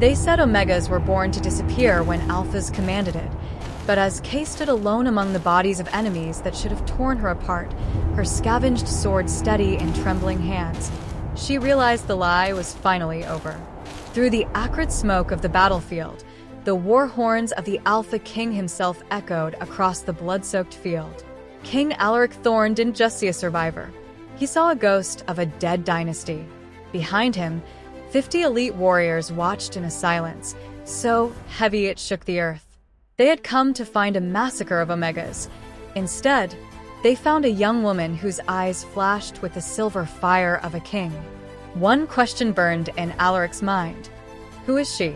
They said Omegas were born to disappear when Alphas commanded it, but as Kay stood alone among the bodies of enemies that should have torn her apart, her scavenged sword steady in trembling hands, she realized the lie was finally over. Through the acrid smoke of the battlefield, the war horns of the Alpha King himself echoed across the blood-soaked field. King Alaric Thorne didn't just see a survivor. He saw a ghost of a dead dynasty. Behind him, 50 elite warriors watched in a silence, so heavy it shook the earth. They had come to find a massacre of Omegas. Instead, they found a young woman whose eyes flashed with the silver fire of a king. One question burned in Alaric's mind. Who is she?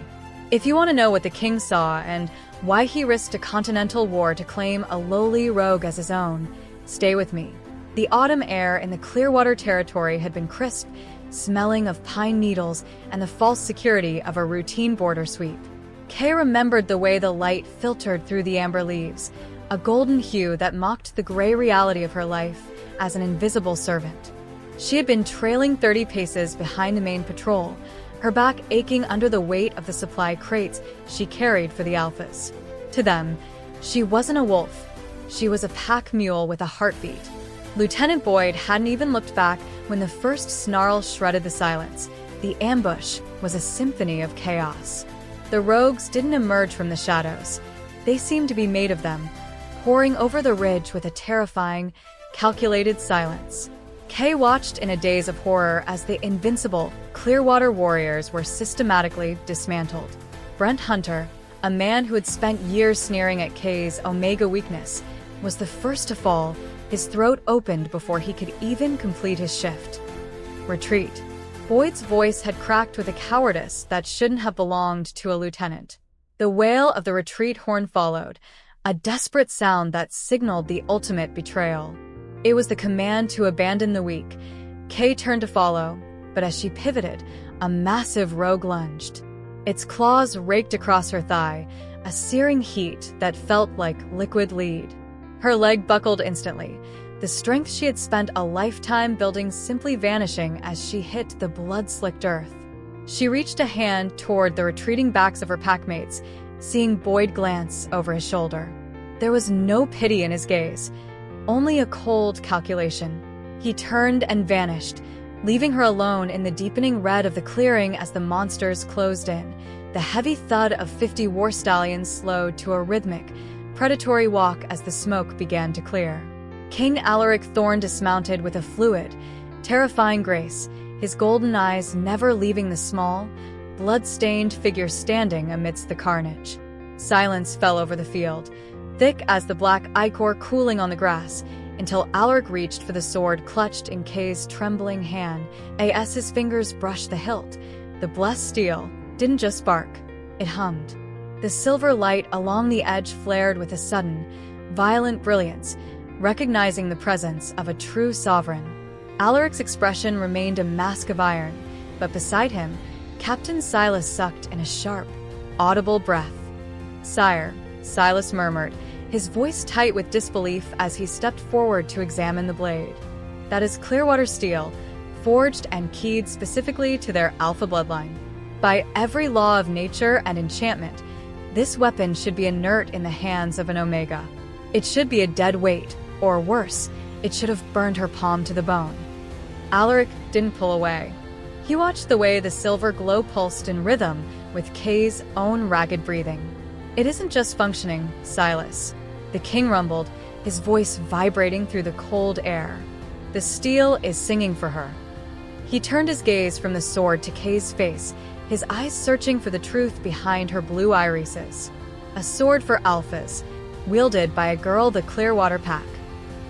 If you want to know what the king saw and why he risked a continental war to claim a lowly rogue as his own, stay with me. The autumn air in the Clearwater territory had been crisp, smelling of pine needles and the false security of a routine border sweep. Kay remembered the way the light filtered through the amber leaves, a golden hue that mocked the gray reality of her life as an invisible servant. She had been trailing 30 paces behind the main patrol, her back aching under the weight of the supply crates she carried for the Alphas. To them, she wasn't a wolf. She was a pack mule with a heartbeat. Lieutenant Boyd hadn't even looked back when the first snarl shredded the silence. The ambush was a symphony of chaos. The rogues didn't emerge from the shadows. They seemed to be made of them, pouring over the ridge with a terrifying, calculated silence. Kay watched in a daze of horror as the invincible Clearwater warriors were systematically dismantled. Brent Hunter, a man who had spent years sneering at Kay's Omega weakness, was the first to fall, his throat opened before he could even complete his shift. Retreat. Boyd's voice had cracked with a cowardice that shouldn't have belonged to a lieutenant. The wail of the retreat horn followed, a desperate sound that signaled the ultimate betrayal. It was the command to abandon the weak. Kay turned to follow, but as she pivoted, a massive rogue lunged. Its claws raked across her thigh, a searing heat that felt like liquid lead. Her leg buckled instantly, the strength she had spent a lifetime building simply vanishing as she hit the blood-slicked earth. She reached a hand toward the retreating backs of her packmates, seeing Boyd glance over his shoulder. There was no pity in his gaze, only a cold calculation. He turned and vanished, leaving her alone in the deepening red of the clearing as the monsters closed in. The heavy thud of 50 war stallions slowed to a rhythmic, predatory walk as the smoke began to clear. King Alaric Thorne dismounted with a fluid, terrifying grace, his golden eyes never leaving the small, blood-stained figure standing amidst the carnage. Silence fell over the field, thick as the black ichor cooling on the grass, until Alaric reached for the sword clutched in Kay's trembling hand. As his fingers brushed the hilt, the blessed steel didn't just spark, it hummed. The silver light along the edge flared with a sudden, violent brilliance, recognizing the presence of a true sovereign. Alaric's expression remained a mask of iron, but beside him, Captain Silas sucked in a sharp, audible breath. "Sire," Silas murmured, his voice tight with disbelief as he stepped forward to examine the blade. "That is Clearwater steel, forged and keyed specifically to their Alpha bloodline. By every law of nature and enchantment, this weapon should be inert in the hands of an Omega. It should be a dead weight, or worse, it should have burned her palm to the bone." Alaric didn't pull away. He watched the way the silver glow pulsed in rhythm with Kay's own ragged breathing. "It isn't just functioning, Silas," the king rumbled, his voice vibrating through the cold air. "The steel is singing for her." He turned his gaze from the sword to Kay's face, his eyes searching for the truth behind her blue irises. A sword for Alphas, wielded by a girl the Clearwater Pack,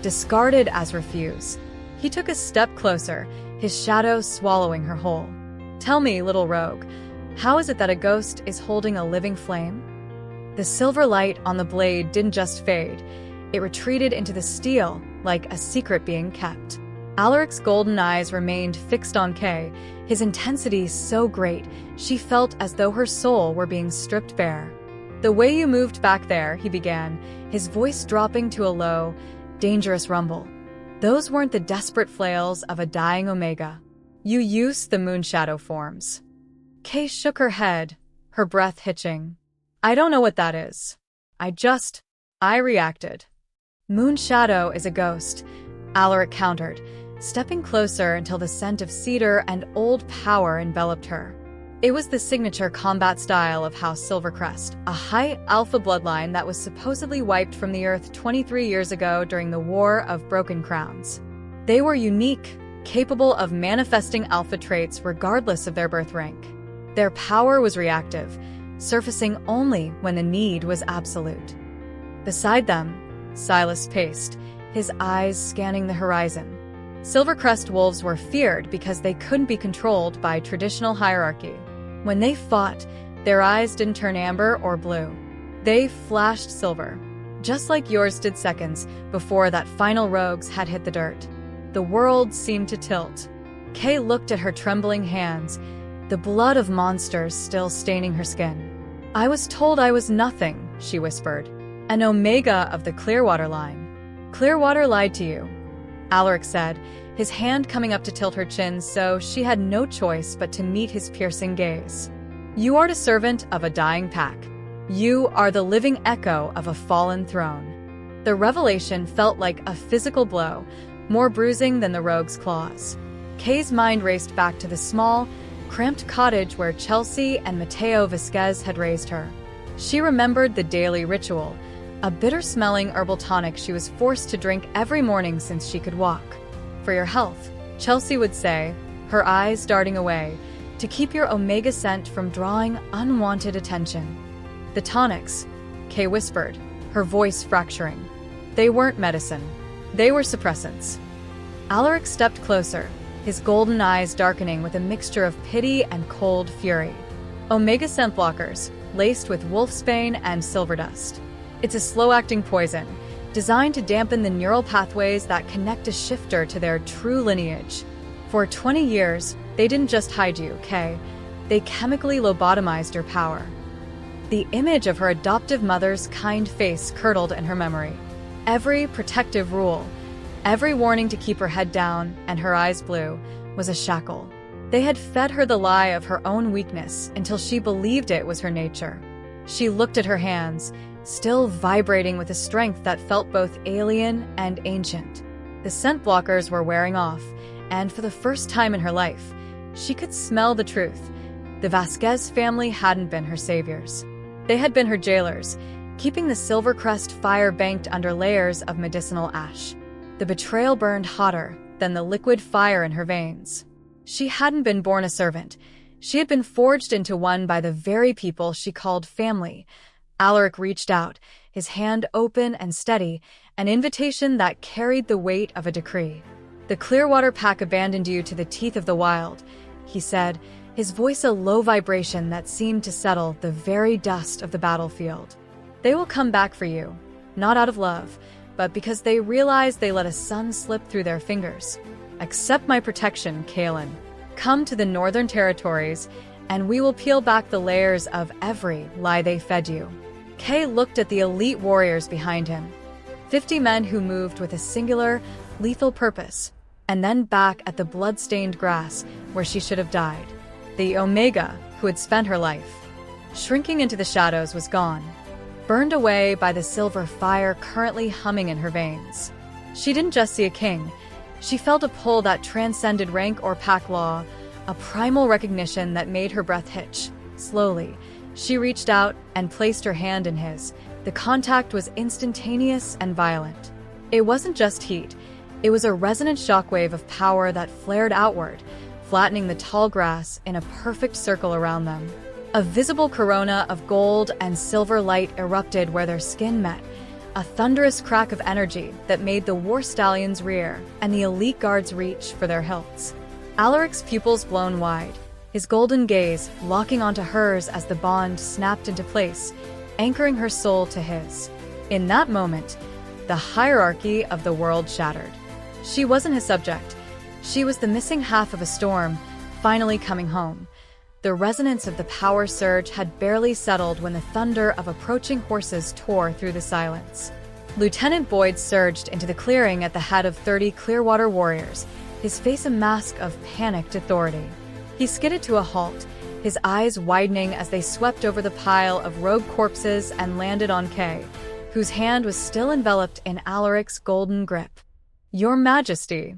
discarded as refuse. He took a step closer, his shadow swallowing her whole. "Tell me, little rogue, how is it that a ghost is holding a living flame?" The silver light on the blade didn't just fade, it retreated into the steel like a secret being kept. Alaric's golden eyes remained fixed on Kay, his intensity so great she felt as though her soul were being stripped bare. "The way you moved back there," he began, his voice dropping to a low, dangerous rumble. "Those weren't the desperate flails of a dying Omega. You used the Moonshadow forms." Kay shook her head, her breath hitching. "I don't know what that is. I reacted." "Moonshadow is a ghost," Alaric countered, stepping closer until the scent of cedar and old power enveloped her. It was the signature combat style of House Silvercrest, a high alpha bloodline that was supposedly wiped from the earth 23 years ago during the War of Broken Crowns. They were unique, capable of manifesting alpha traits regardless of their birth rank. Their power was reactive, surfacing only when the need was absolute. Beside them, Silas paced, his eyes scanning the horizon. Silvercrest wolves were feared because they couldn't be controlled by traditional hierarchy. When they fought, their eyes didn't turn amber or blue. They flashed silver, just like yours did seconds before that final rogues had hit the dirt. The world seemed to tilt. Kay looked at her trembling hands, the blood of monsters still staining her skin. "I was told I was nothing," she whispered. "An omega of the Clearwater line." "Clearwater lied to you," Alaric said, his hand coming up to tilt her chin so she had no choice but to meet his piercing gaze. "You are the servant of a dying pack. You are the living echo of a fallen throne." The revelation felt like a physical blow, more bruising than the rogue's claws. Kay's mind raced back to the small, cramped cottage where Chelsea and Mateo Vasquez had raised her. She remembered the daily ritual, a bitter-smelling herbal tonic she was forced to drink every morning since she could walk. "For your health," Chelsea would say, her eyes darting away, "to keep your omega scent from drawing unwanted attention." "The tonics," Kay whispered, her voice fracturing. "They weren't medicine. They were suppressants." Alaric stepped closer, his golden eyes darkening with a mixture of pity and cold fury. "Omega scent blockers, laced with wolfsbane and silverdust. It's a slow-acting poison, designed to dampen the neural pathways that connect a shifter to their true lineage. For 20 years, they didn't just hide you, Kay. They chemically lobotomized your power." The image of her adoptive mother's kind face curdled in her memory. Every protective rule, every warning to keep her head down and her eyes blue, was a shackle. They had fed her the lie of her own weakness until she believed it was her nature. She looked at her hands, still vibrating with a strength that felt both alien and ancient. The scent blockers were wearing off, and for the first time in her life, she could smell the truth. The Vasquez family hadn't been her saviors. They had been her jailers, keeping the Silvercrest fire banked under layers of medicinal ash. The betrayal burned hotter than the liquid fire in her veins. She hadn't been born a servant. She had been forged into one by the very people she called family. Alaric reached out, his hand open and steady, an invitation that carried the weight of a decree. "The Clearwater Pack abandoned you to the teeth of the wild," he said, his voice a low vibration that seemed to settle the very dust of the battlefield. "They will come back for you, not out of love, but because they realize they let a son slip through their fingers. Accept my protection, Kaelen. Come to the Northern Territories, and we will peel back the layers of every lie they fed you." Kay looked at the elite warriors behind him, 50 men who moved with a singular, lethal purpose, and then back at the blood-stained grass where she should have died. The Omega, who had spent her life shrinking into the shadows, was gone, burned away by the silver fire currently humming in her veins. She didn't just see a king. She felt a pull that transcended rank or pack law, a primal recognition that made her breath hitch. Slowly, she reached out and placed her hand in his. The contact was instantaneous and violent. It wasn't just heat. It was a resonant shockwave of power that flared outward, flattening the tall grass in a perfect circle around them. A visible corona of gold and silver light erupted where their skin met, a thunderous crack of energy that made the war stallions rear and the elite guards reach for their hilts. Alaric's pupils blown wide, his golden gaze locking onto hers as the bond snapped into place, anchoring her soul to his. In that moment, the hierarchy of the world shattered. She wasn't his subject. She was the missing half of a storm, finally coming home. The resonance of the power surge had barely settled when the thunder of approaching horses tore through the silence. Lieutenant Boyd surged into the clearing at the head of 30 Clearwater warriors, his face a mask of panicked authority. He skidded to a halt, his eyes widening as they swept over the pile of rogue corpses and landed on Kay, whose hand was still enveloped in Alaric's golden grip. "Your Majesty,"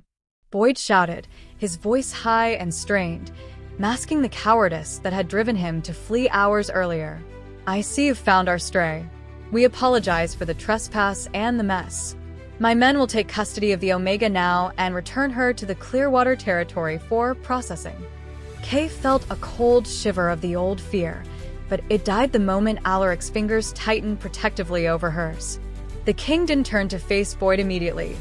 Boyd shouted, his voice high and strained, masking the cowardice that had driven him to flee hours earlier. "I see you've found our stray. We apologize for the trespass and the mess. My men will take custody of the Omega now and return her to the Clearwater territory for processing." Kay felt a cold shiver of the old fear, but it died the moment Alaric's fingers tightened protectively over hers. The king didn't turn to face Boyd immediately.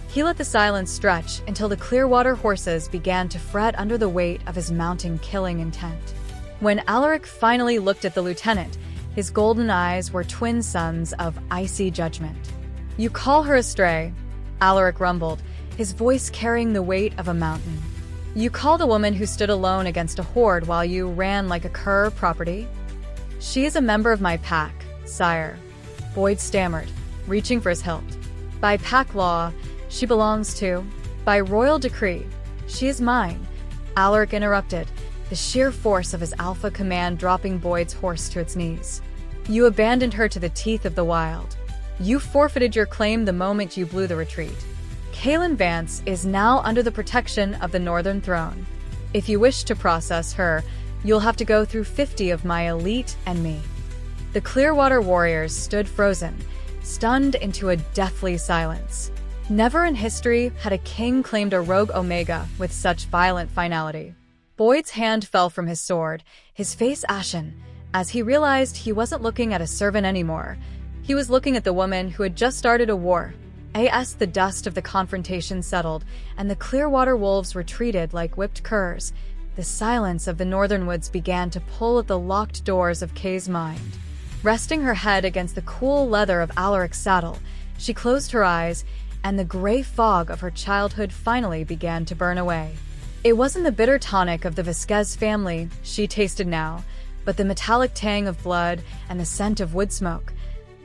He let the silence stretch until the Clearwater horses began to fret under the weight of his mounting killing intent. When Alaric finally looked at the lieutenant, his golden eyes were twin suns of icy judgment. "You call her a stray," Alaric rumbled, his voice carrying the weight of a mountain. "You call the woman who stood alone against a horde while you ran like a cur property?" "She is a member of my pack, sire," Boyd stammered, reaching for his hilt. "By pack law, she belongs to. By royal decree, she is mine," Alaric interrupted, the sheer force of his alpha command dropping Boyd's horse to its knees. "You abandoned her to the teeth of the wild. You forfeited your claim the moment you blew the retreat. Kaelen Vance is now under the protection of the Northern Throne. If you wish to process her, you'll have to go through 50 of my elite and me." The Clearwater warriors stood frozen, stunned into a deathly silence. Never in history had a king claimed a rogue Omega with such violent finality. Boyd's hand fell from his sword, his face ashen, as he realized he wasn't looking at a servant anymore. He was looking at the woman who had just started a war. As the dust of the confrontation settled, and the Clearwater wolves retreated like whipped curs, the silence of the northern woods began to pull at the locked doors of Kay's mind. Resting her head against the cool leather of Alaric's saddle, she closed her eyes, and the gray fog of her childhood finally began to burn away. It wasn't the bitter tonic of the Vasquez family she tasted now, but the metallic tang of blood and the scent of wood smoke,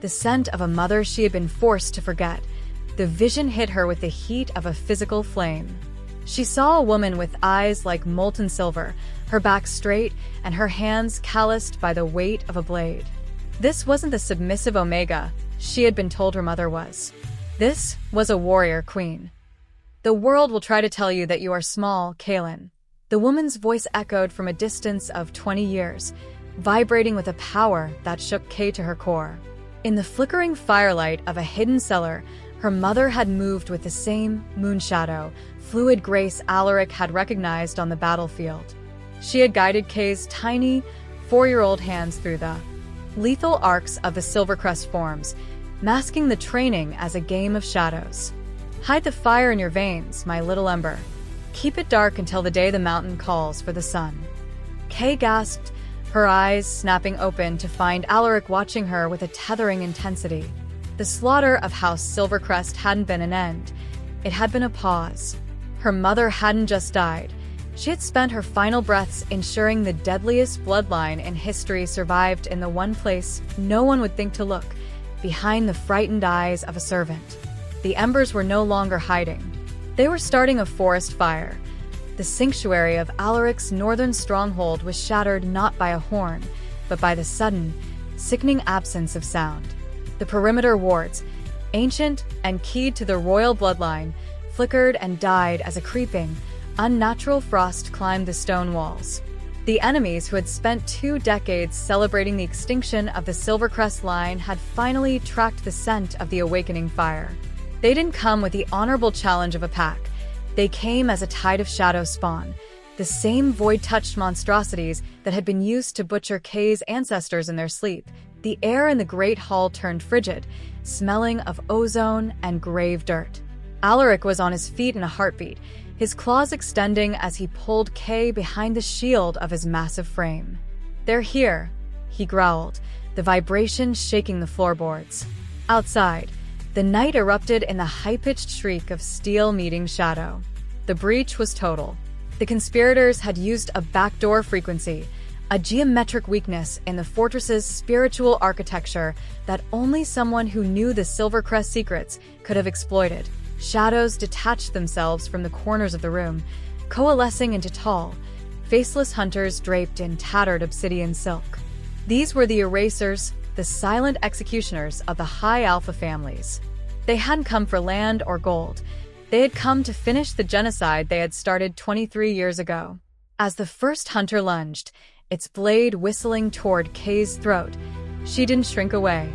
the scent of a mother she had been forced to forget. The vision hit her with the heat of a physical flame. She saw a woman with eyes like molten silver, her back straight, and her hands calloused by the weight of a blade. This wasn't the submissive Omega she had been told her mother was. This was a warrior queen. "The world will try to tell you that you are small, Kaelen." The woman's voice echoed from a distance of 20 years, vibrating with a power that shook Kay to her core. In the flickering firelight of a hidden cellar, her mother had moved with the same Moonshadow, fluid grace Alaric had recognized on the battlefield. She had guided Kay's tiny, 4-year-old hands through the lethal arcs of the Silvercrest forms, masking the training as a game of shadows. "Hide the fire in your veins, my little ember. Keep it dark until the day the mountain calls for the sun." Kay gasped, her eyes snapping open to find Alaric watching her with a tethering intensity. The slaughter of House Silvercrest hadn't been an end. It had been a pause. Her mother hadn't just died. She had spent her final breaths ensuring the deadliest bloodline in history survived in the one place no one would think to look, behind the frightened eyes of a servant. The embers were no longer hiding. They were starting a forest fire. The sanctuary of Alaric's northern stronghold was shattered not by a horn, but by the sudden, sickening absence of sound. The perimeter wards, ancient and keyed to the royal bloodline, flickered and died as a creeping, unnatural frost climbed the stone walls. The enemies who had spent 2 decades celebrating the extinction of the Silvercrest line had finally tracked the scent of the awakening fire. They didn't come with the honorable challenge of a pack. They came as a tide of shadow spawn, the same void-touched monstrosities that had been used to butcher Kay's ancestors in their sleep. The air in the great hall turned frigid, smelling of ozone and grave dirt. Alaric was on his feet in a heartbeat, his claws extending as he pulled Kay behind the shield of his massive frame. "They're here," he growled, the vibration shaking the floorboards. Outside, the night erupted in the high-pitched shriek of steel meeting shadow. The breach was total. The conspirators had used a backdoor frequency, a geometric weakness in the fortress's spiritual architecture that only someone who knew the Silvercrest secrets could have exploited. Shadows detached themselves from the corners of the room, coalescing into tall, faceless hunters draped in tattered obsidian silk. These were the erasers, the silent executioners of the high Alpha families. They hadn't come for land or gold. They had come to finish the genocide they had started 23 years ago. As the first hunter lunged, its blade whistling toward Kay's throat, she didn't shrink away.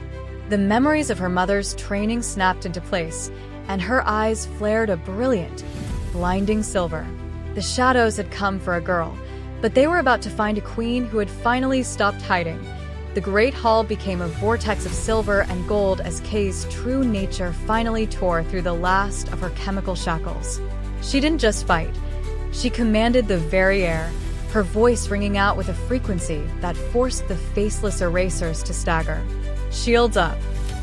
The memories of her mother's training snapped into place, and her eyes flared a brilliant, blinding silver. The shadows had come for a girl, but they were about to find a queen who had finally stopped hiding. The great hall became a vortex of silver and gold as Kay's true nature finally tore through the last of her chemical shackles. She didn't just fight. She commanded the very air, her voice ringing out with a frequency that forced the faceless erasers to stagger. "Shields up.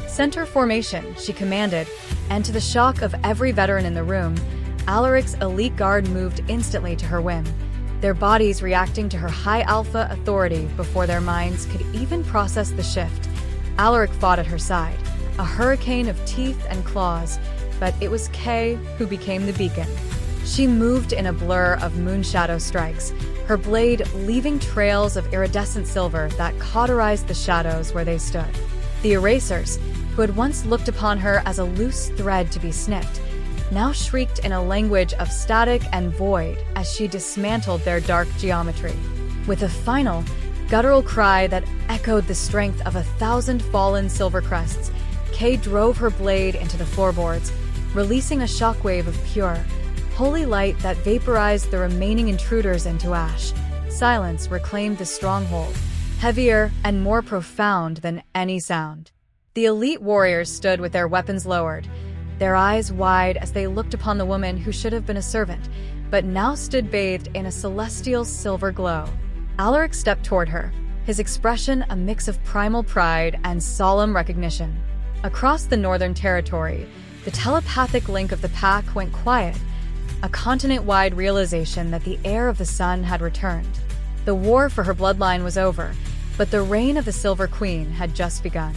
Center formation," she commanded, and to the shock of every veteran in the room, Alaric's elite guard moved instantly to her whim, their bodies reacting to her high alpha authority before their minds could even process the shift. Alaric fought at her side, a hurricane of teeth and claws, but it was Kay who became the beacon. She moved in a blur of Moonshadow strikes, her blade leaving trails of iridescent silver that cauterized the shadows where they stood. The erasers, who had once looked upon her as a loose thread to be snipped, now shrieked in a language of static and void as she dismantled their dark geometry. With a final, guttural cry that echoed the strength of 1,000 fallen Silvercrests, Kay drove her blade into the floorboards, releasing a shockwave of pure, holy light that vaporized the remaining intruders into ash. Silence reclaimed the stronghold, heavier and more profound than any sound. The elite warriors stood with their weapons lowered, their eyes wide as they looked upon the woman who should have been a servant, but now stood bathed in a celestial silver glow. Alaric stepped toward her, his expression a mix of primal pride and solemn recognition. Across the Northern Territory, the telepathic link of the pack went quiet, a continent-wide realization that the heir of the sun had returned. The war for her bloodline was over, but the reign of the Silver Queen had just begun.